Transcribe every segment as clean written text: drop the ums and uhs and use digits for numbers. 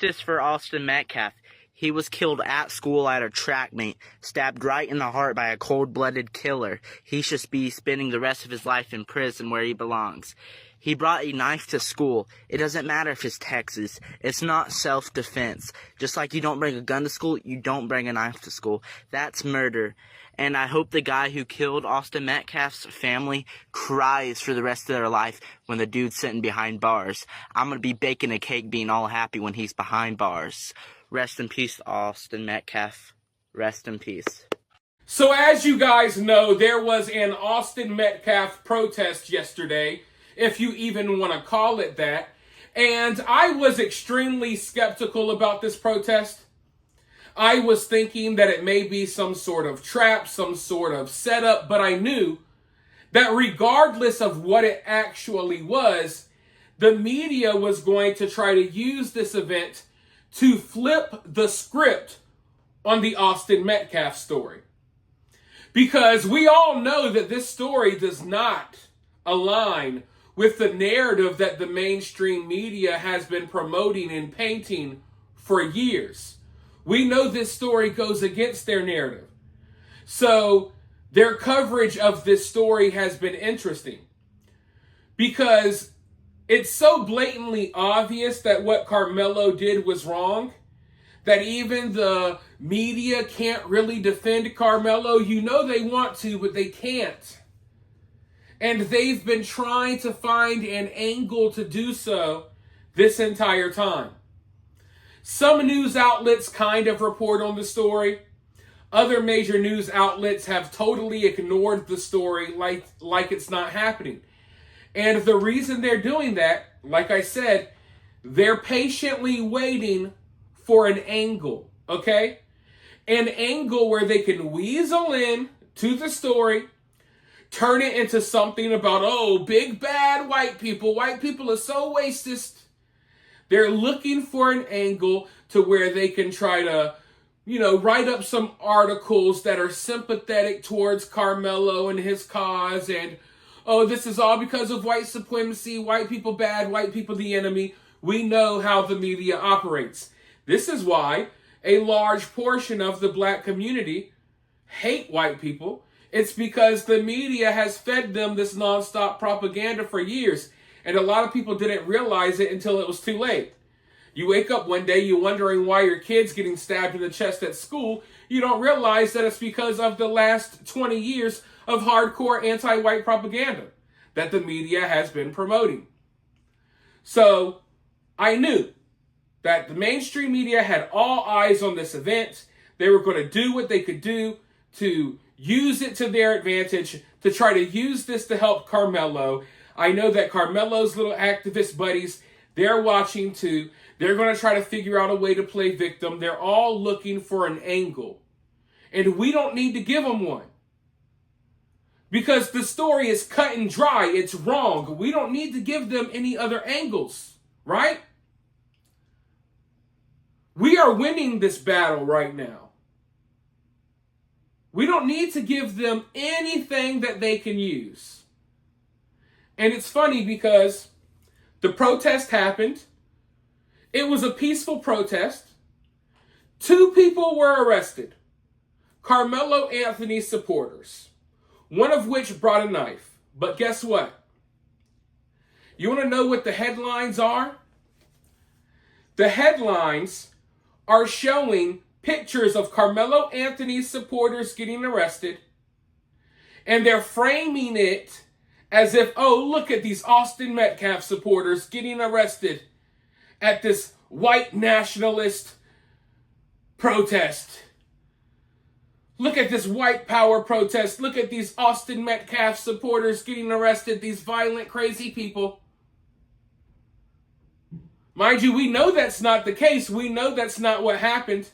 Justice for Austin Metcalf. He was killed at school at a track meet, stabbed right in the heart by a cold-blooded killer. He should be spending the rest of his life in prison where he belongs. He brought a knife to school. It doesn't matter if it's Texas. It's not self-defense. Just like you don't bring a gun to school, you don't bring a knife to school. That's murder. And I hope the guy who killed Austin Metcalf's family cries for the rest of their life when the dude's sitting behind bars. I'm going to be baking a cake being all happy when he's behind bars. Rest in peace, Austin Metcalf. Rest in peace. So as you guys know, there was an Austin Metcalf protest yesterday, if you even want to call it that. And I was extremely skeptical about this protest. I was thinking that it may be some sort of trap, some sort of setup, but I knew that regardless of what it actually was, the media was going to try to use this event to flip the script on the Austin Metcalf story. Because we all know that this story does not align with the narrative that the mainstream media has been promoting and painting for years. We know this story goes against their narrative. So their coverage of this story has been interesting because it's so blatantly obvious that what Karmelo did was wrong that even the media can't really defend Karmelo. You know they want to, but they can't. And they've been trying to find an angle to do so this entire time. Some news outlets kind of report on the story. Other major news outlets have totally ignored the story like it's not happening. And the reason they're doing that, like I said, they're patiently waiting for an angle, okay? An angle where they can weasel in to the story, turn it into something about, oh, big bad white people. White people are so racist. They're looking for an angle to where they can try to, write up some articles that are sympathetic towards Karmelo and his cause. And, oh, this is all because of white supremacy, white people bad, white people the enemy. We know how the media operates. This is why a large portion of the black community hate white people. It's because the media has fed them this nonstop propaganda for years. And a lot of people didn't realize it until it was too late. You wake up one day, you're wondering why your kid's getting stabbed in the chest at school. You don't realize that it's because of the last 20 years of hardcore anti-white propaganda that the media has been promoting. So I knew that the mainstream media had all eyes on this event. They were going to do what they could do to use it to their advantage, to try to use this to help Karmelo. I know that Karmelo's little activist buddies, they're watching too. They're going to try to figure out a way to play victim. They're all looking for an angle. And we don't need to give them one. Because the story is cut and dry. It's wrong. We don't need to give them any other angles, right? We are winning this battle right now. We don't need to give them anything that they can use. And it's funny because the protest happened. It was a peaceful protest. 2 people were arrested. Carmelo Anthony supporters. One of which brought a knife. But guess what? You want to know what the headlines are? The headlines are showing pictures of Carmelo Anthony's supporters getting arrested. And they're framing it as if, oh, look at these Austin Metcalf supporters getting arrested at this white nationalist protest. Look at this white power protest. Look at these Austin Metcalf supporters getting arrested, these violent, crazy people. Mind you, we know that's not the case. We know that's not what happened.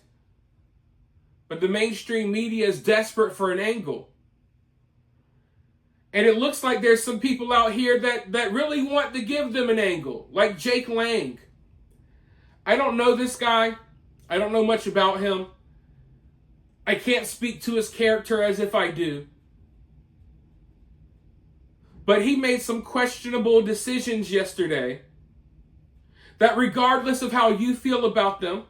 But the mainstream media is desperate for an angle. And it looks like there's some people out here that really want to give them an angle, like Jake Lang. I don't know this guy. I don't know much about him. I can't speak to his character as if I do. But he made some questionable decisions yesterday that regardless of how you feel about them,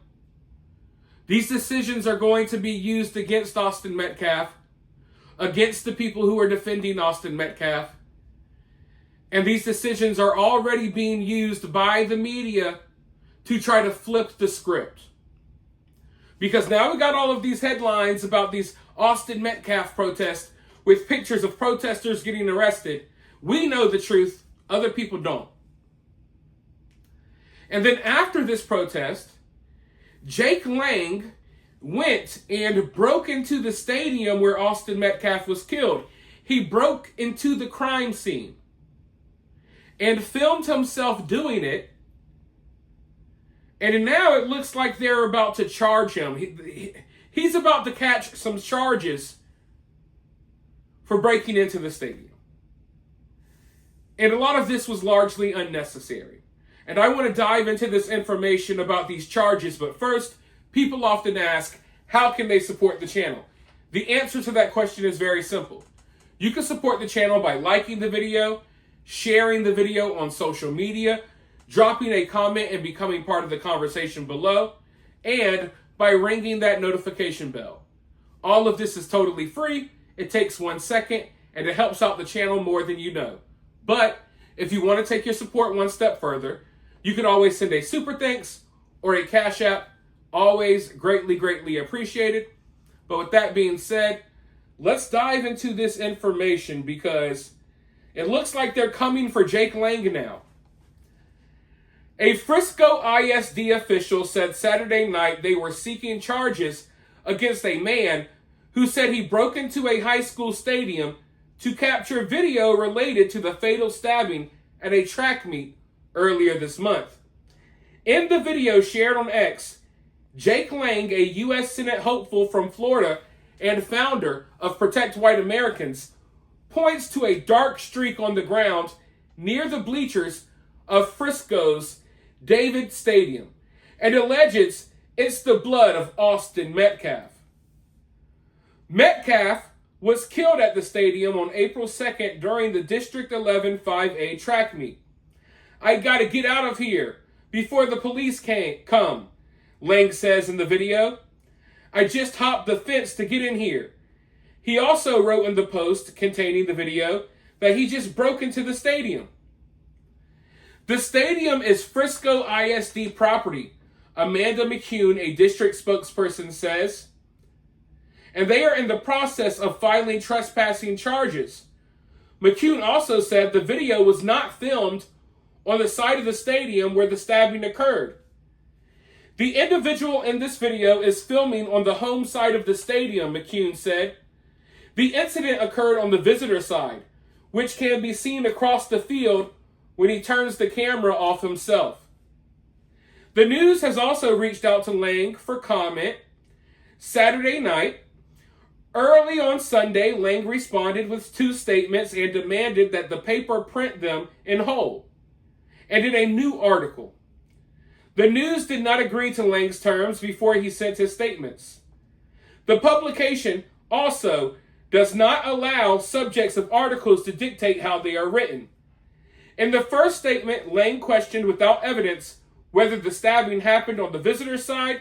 these decisions are going to be used against Austin Metcalf, against the people who are defending Austin Metcalf. And these decisions are already being used by the media to try to flip the script. Because now we got all of these headlines about these Austin Metcalf protests with pictures of protesters getting arrested. We know the truth, other people don't. And then after this protest, Jake Lang went and broke into the stadium where Austin Metcalf was killed. He broke into the crime scene and filmed himself doing it. And now it looks like they're about to charge him. He's about to catch some charges for breaking into the stadium. And a lot of this was largely unnecessary. And I want to dive into this information about these charges. But first, people often ask, how can they support the channel? The answer to that question is very simple. You can support the channel by liking the video, sharing the video on social media, dropping a comment and becoming part of the conversation below, and by ringing that notification bell. All of this is totally free. It takes 1 second, and it helps out the channel more than you know. But if you want to take your support one step further, you can always send a super thanks or a Cash App. Always greatly, greatly appreciated. But with that being said, let's dive into this information because it looks like they're coming for Jake Lang now. A Frisco ISD official said Saturday night they were seeking charges against a man who said he broke into a high school stadium to capture video related to the fatal stabbing at a track meet earlier this month. In the video shared on X, Jake Lang, a U.S. Senate hopeful from Florida and founder of Protect White Americans, points to a dark streak on the ground near the bleachers of Frisco's David Stadium and alleges it's the blood of Austin Metcalf. Metcalf was killed at the stadium on April 2nd during the District 11 5A track meet. I gotta get out of here before the police come, Lang says in the video. I just hopped the fence to get in here. He also wrote in the post containing the video that he just broke into the stadium. The stadium is Frisco ISD property, Amanda McCune, a district spokesperson, says. And they are in the process of filing trespassing charges. McCune also said the video was not filmed on the side of the stadium where the stabbing occurred. The individual in this video is filming on the home side of the stadium, McCune said. The incident occurred on the visitor side, which can be seen across the field when he turns the camera off himself. The news has also reached out to Lang for comment. Saturday night, early on Sunday, Lang responded with 2 statements and demanded that the paper print them in whole and in a new article. The news did not agree to Lang's terms before he sent his statements. The publication also does not allow subjects of articles to dictate how they are written. In the first statement, Lang questioned without evidence whether the stabbing happened on the visitor side,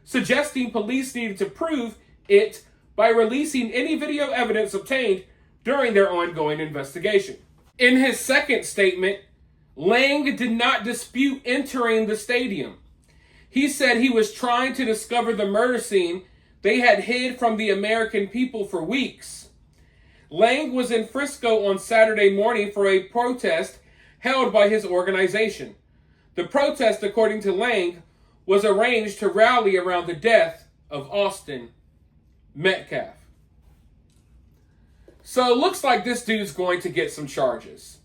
suggesting police needed to prove it by releasing any video evidence obtained during their ongoing investigation. In his second statement, Lang did not dispute entering the stadium. He said he was trying to discover the murder scene they had hid from the American people for weeks. Lang was in Frisco on Saturday morning for a protest held by his organization. The protest, according to Lang, was arranged to rally around the death of Austin Metcalf. So it looks like this dude's going to get some charges.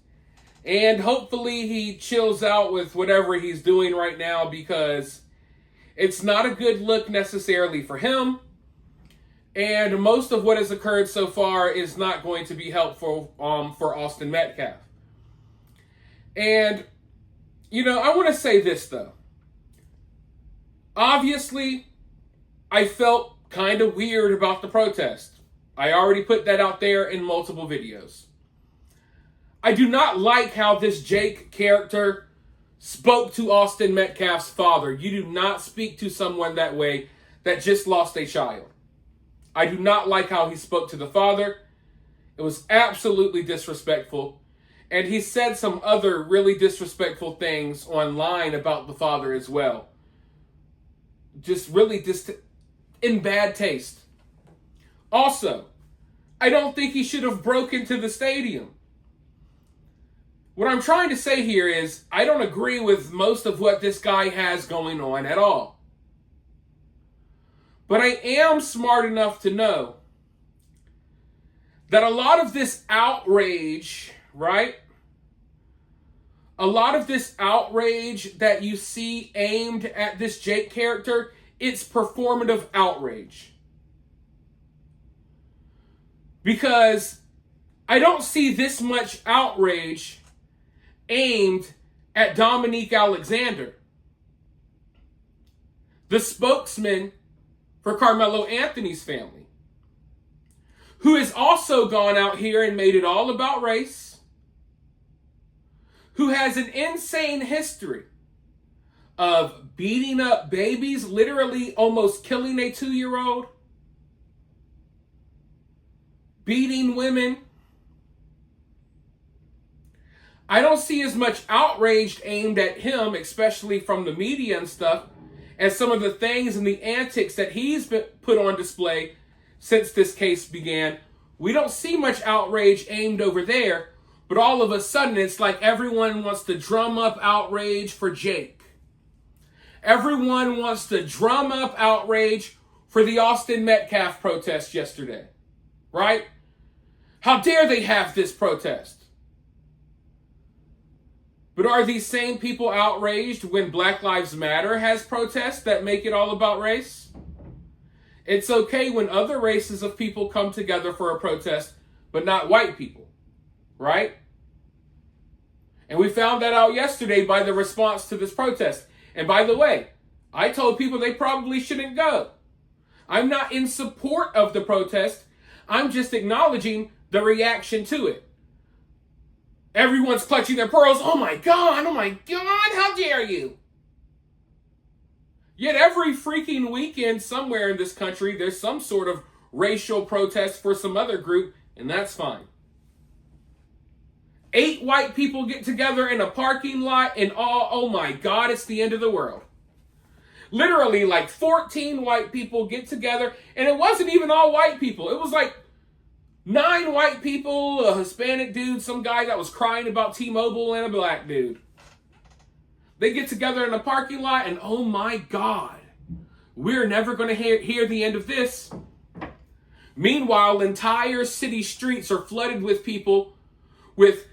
And hopefully he chills out with whatever he's doing right now because it's not a good look necessarily for him. And most of what has occurred so far is not going to be helpful for Austin Metcalf. And, I want to say this, though. Obviously, I felt kind of weird about the protest. I already put that out there in multiple videos. I do not like how this Jake character spoke to Austin Metcalf's father. You do not speak to someone that way that just lost a child. I do not like how he spoke to the father. It was absolutely disrespectful. And he said some other really disrespectful things online about the father as well. Just really in bad taste. Also, I don't think he should have broke into the stadium. What I'm trying to say here is I don't agree with most of what this guy has going on at all. But I am smart enough to know that a lot of this outrage, right? A lot of this outrage that you see aimed at this Jake character, it's performative outrage. Because I don't see this much outrage aimed at Dominique Alexander, the spokesman for Karmelo Anthony's family, who has also gone out here and made it all about race, who has an insane history of beating up babies, literally almost killing a 2-year-old, beating women. I don't see as much outrage aimed at him, especially from the media and stuff, as some of the things and the antics that he's been put on display since this case began. We don't see much outrage aimed over there, but all of a sudden it's like everyone wants to drum up outrage for Jake. Everyone wants to drum up outrage for the Austin Metcalf protest yesterday, right? How dare they have this protest? But are these same people outraged when Black Lives Matter has protests that make it all about race? It's okay when other races of people come together for a protest, but not white people, right? And we found that out yesterday by the response to this protest. And by the way, I told people they probably shouldn't go. I'm not in support of the protest. I'm just acknowledging the reaction to it. Everyone's clutching their pearls. Oh my God, how dare you? Yet every freaking weekend somewhere in this country, there's some sort of racial protest for some other group, and that's fine. 8 white people get together in a parking lot and oh my God, it's the end of the world. Literally like 14 white people get together, and it wasn't even all white people. It was like 9 white people, a Hispanic dude, some guy that was crying about T-Mobile, and a black dude. They get together in a parking lot, and oh my God, we're never going to hear the end of this. Meanwhile, entire city streets are flooded with people, with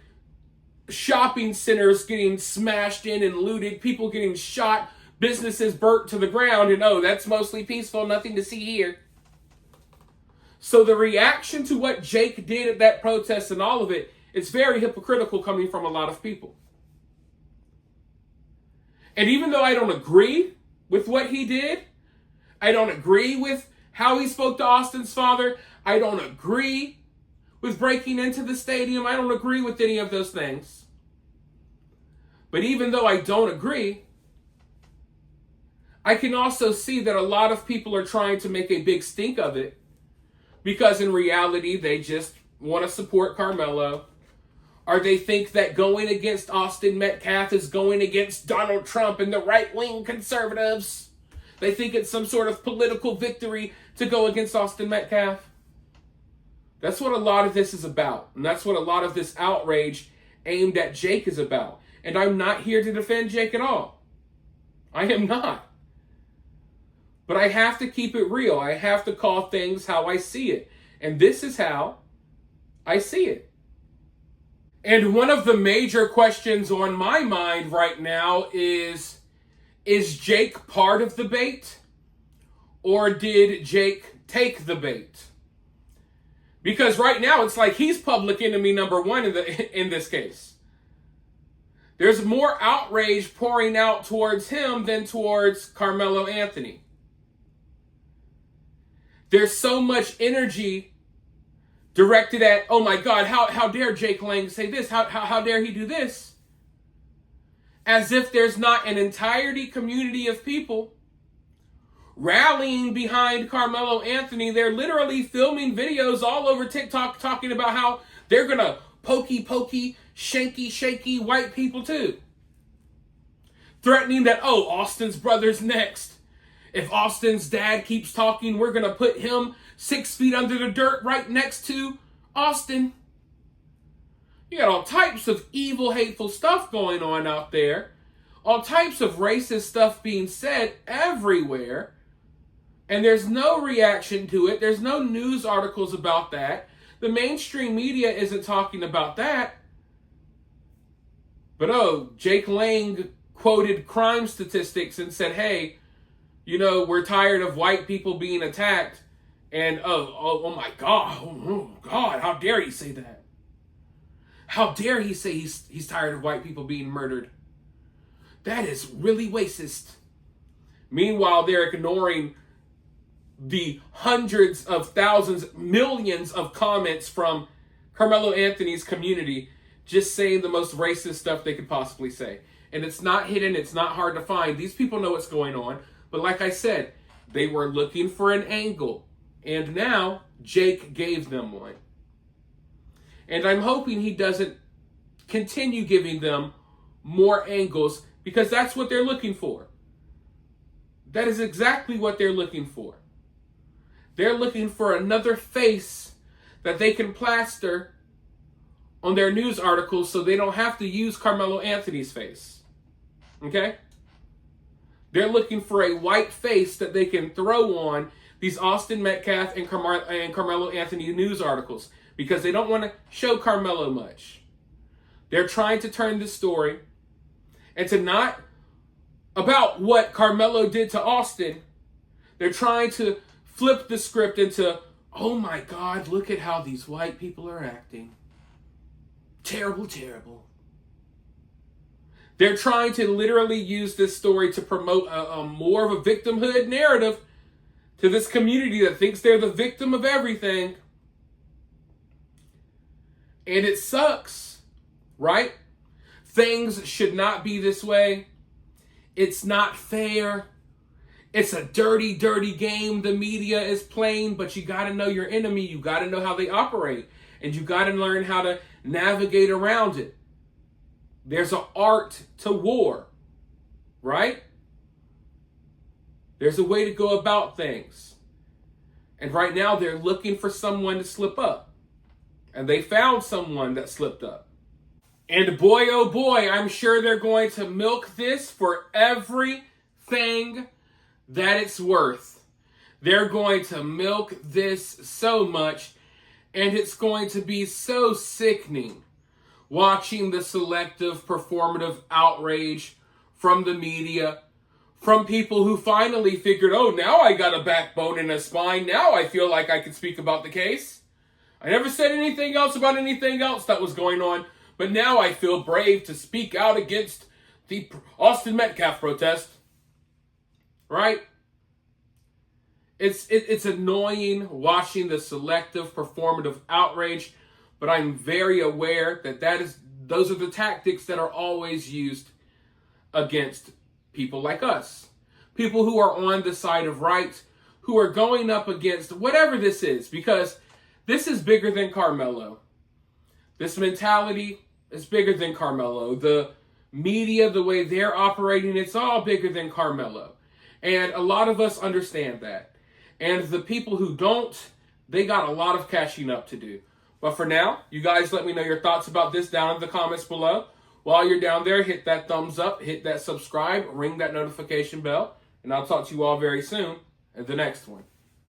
shopping centers getting smashed in and looted, people getting shot, businesses burnt to the ground, and oh, that's mostly peaceful, nothing to see here. So the reaction to what Jake did at that protest and all of it, it's very hypocritical coming from a lot of people. And even though I don't agree with what he did, I don't agree with how he spoke to Austin's father, I don't agree with breaking into the stadium, I don't agree with any of those things. But even though I don't agree, I can also see that a lot of people are trying to make a big stink of it, because in reality, they just want to support Karmelo. Or they think that going against Austin Metcalf is going against Donald Trump and the right-wing conservatives. They think it's some sort of political victory to go against Austin Metcalf. That's what a lot of this is about. And that's what a lot of this outrage aimed at Jake is about. And I'm not here to defend Jake at all. I am not. But I have to keep it real. I have to call things how I see it. And this is how I see it. And one of the major questions on my mind right now is Jake part of the bait? Or did Jake take the bait? Because right now it's like he's public enemy number 1 in this case. There's more outrage pouring out towards him than towards Karmelo Anthony. There's so much energy directed at, oh my God, how dare Jake Lang say this? How dare he do this? as if there's not an entirety community of people rallying behind Karmelo Anthony. They're literally filming videos all over TikTok talking about how they're going to pokey, shaky white people too. Threatening that, oh, Austin's brother's next. If Austin's dad keeps talking, we're going to put him 6 feet under the dirt right next to Austin. You got all types of evil, hateful stuff going on out there. All types of racist stuff being said everywhere. And there's no reaction to it. There's no news articles about that. The mainstream media isn't talking about that. But oh, Jake Lang quoted crime statistics and said, hey, we're tired of white people being attacked. And oh my God, oh God, how dare he say that? How dare he say he's tired of white people being murdered? That is really racist. Meanwhile, they're ignoring the hundreds of thousands, millions of comments from Karmelo Anthony's community just saying the most racist stuff they could possibly say. And it's not hidden. It's not hard to find. These people know what's going on. But like I said, they were looking for an angle. And now Jake gave them one. And I'm hoping he doesn't continue giving them more angles because that's what they're looking for. That is exactly what they're looking for. They're looking for another face that they can plaster on their news articles so they don't have to use Karmelo Anthony's face. Okay? They're looking for a white face that they can throw on these Austin Metcalf and Karmelo Anthony news articles because they don't want to show Karmelo much. They're trying to turn this story into not about what Karmelo did to Austin. They're trying to flip the script into, oh my God, look at how these white people are acting. Terrible, terrible. They're trying to literally use this story to promote a more of a victimhood narrative to this community that thinks they're the victim of everything. And it sucks, right? Things should not be this way. It's not fair. It's a dirty, dirty game the media is playing, but you got to know your enemy. You got to know how they operate. And you got to learn how to navigate around it. There's an art to war, right? There's a way to go about things. And right now they're looking for someone to slip up. And they found someone that slipped up. And boy, oh boy, I'm sure they're going to milk this for everything that it's worth. They're going to milk this so much. And it's going to be so sickening watching the selective performative outrage from the media, from people who finally figured, oh, now I got a backbone and a spine. Now I feel like I can speak about the case. I never said anything else about anything else that was going on, but now I feel brave to speak out against the Austin Metcalf protest. Right? It's annoying watching the selective performative outrage, but I'm very aware that those are the tactics that are always used against people like us. People who are on the side of right, who are going up against whatever this is, because this is bigger than Karmelo. This mentality is bigger than Karmelo. The media, the way they're operating, it's all bigger than Karmelo. And a lot of us understand that. And the people who don't, they got a lot of catching up to do. But for now, you guys let me know your thoughts about this down in the comments below. While you're down there, hit that thumbs up, hit that subscribe, ring that notification bell, and I'll talk to you all very soon in the next one.